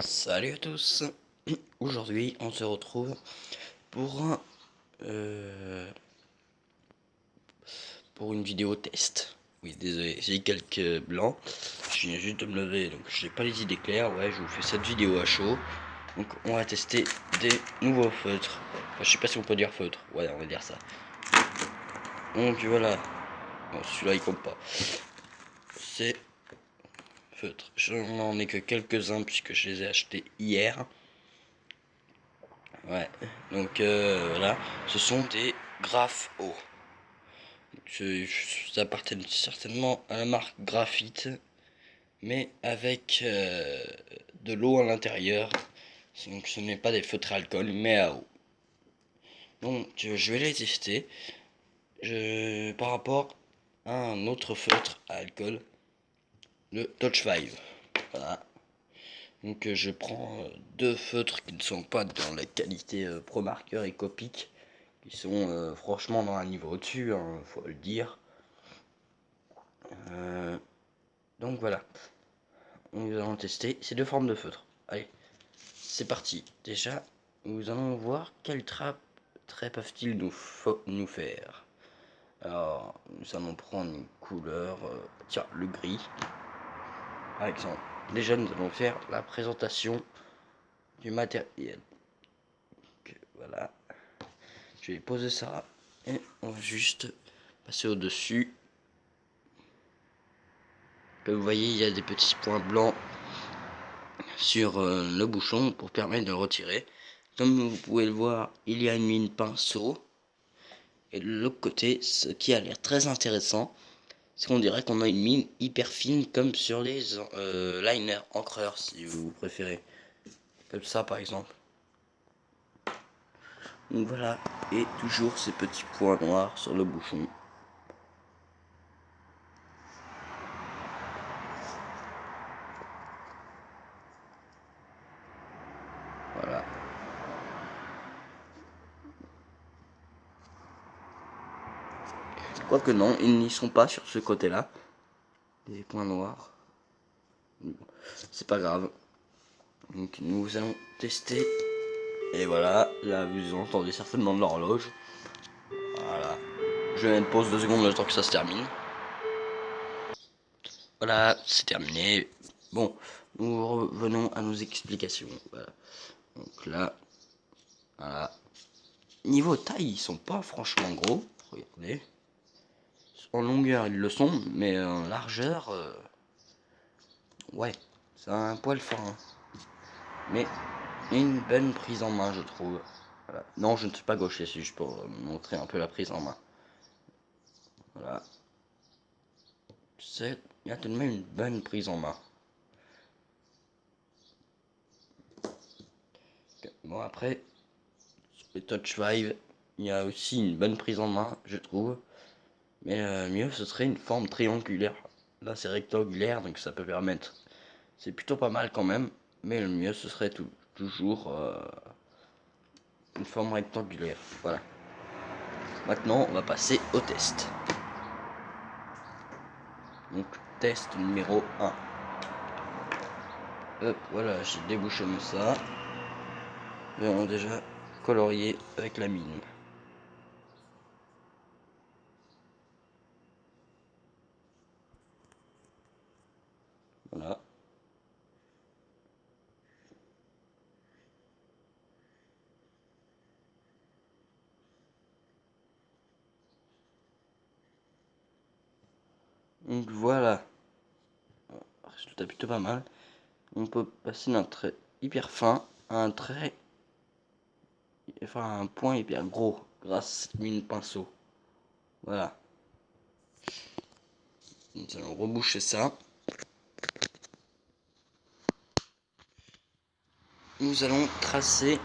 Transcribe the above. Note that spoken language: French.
Salut à tous. Aujourd'hui on se retrouve pour pour une vidéo test. Oui, désolé, j'ai quelques blancs, je viens juste de me lever donc j'ai pas les idées claires. Ouais, je vous fais cette vidéo à chaud. Donc on va tester des nouveaux feutres. Enfin, je sais pas si on peut dire feutre, ouais, on va dire ça. Donc voilà, bon, celui-là il compte pas, c'est feutre. Je n'en ai que quelques-uns puisque je les ai achetés hier. Ouais, donc voilà, ce sont des Graph-O. Ça appartient certainement à la marque Graphite, mais avec de l'eau à l'intérieur. Donc ce n'est pas des feutres à alcool, mais à eau. Donc je vais les tester par rapport à un autre feutre à alcool, le Touch 5. Voilà. Donc je prends deux feutres qui ne sont pas dans la qualité Pro Marker et Copic, qui sont franchement dans un niveau au-dessus, hein, faut le dire. Donc voilà, nous allons tester ces deux formes de feutre. Allez, c'est parti. Déjà, nous allons voir quelle trait peuvent-ils nous faire. Alors, nous allons prendre une couleur, tiens, le gris, par exemple. Déjà, nous allons faire la présentation du matériel. Donc, voilà, je vais poser ça et on va juste passer au-dessus. Comme vous voyez, il y a des petits points blancs sur le bouchon pour permettre de le retirer. Comme vous pouvez le voir, il y a une mine pinceau. Et de l'autre côté, ce qui a l'air très intéressant, c'est qu'on dirait qu'on a une mine hyper fine comme sur les liners encreurs, si vous préférez. Comme ça par exemple. Donc voilà, et toujours ces petits points noirs sur le bouchon. Voilà. Quoique non, ils n'y sont pas sur ce côté-là. Des points noirs. C'est pas grave. Donc nous allons tester. Et voilà, là vous entendez certainement de l'horloge. Voilà. Je vais mettre pause 2 secondes le temps que ça se termine. Voilà, c'est terminé. Bon, nous revenons à nos explications. Voilà. Donc là, voilà. Niveau taille, ils sont pas franchement gros. Regardez. En longueur, ils le sont, mais en largeur, ouais, c'est un poil fin. Hein. Mais une bonne prise en main, je trouve. Voilà. Non, je ne suis pas gaucher, c'est juste pour montrer un peu la prise en main. Voilà. Il y a tout de même une bonne prise en main. Bon, après, sur les Touch 5, il y a aussi une bonne prise en main, je trouve. Mais mieux, ce serait une forme triangulaire. Là, c'est rectangulaire, donc ça peut permettre. C'est plutôt pas mal quand même. Mais le mieux, ce serait toujours une forme rectangulaire. Voilà. Maintenant, on va passer au test. Donc, test numéro 1. Hop, voilà, j'ai débouchonné ça. Et on a déjà colorié avec la mine. Voilà. Donc voilà. Résultat plutôt pas mal. On peut passer d'un trait hyper fin à un trait, enfin un point hyper gros grâce à cette mine pinceau. Voilà. Nous allons reboucher ça. Nous allons tracer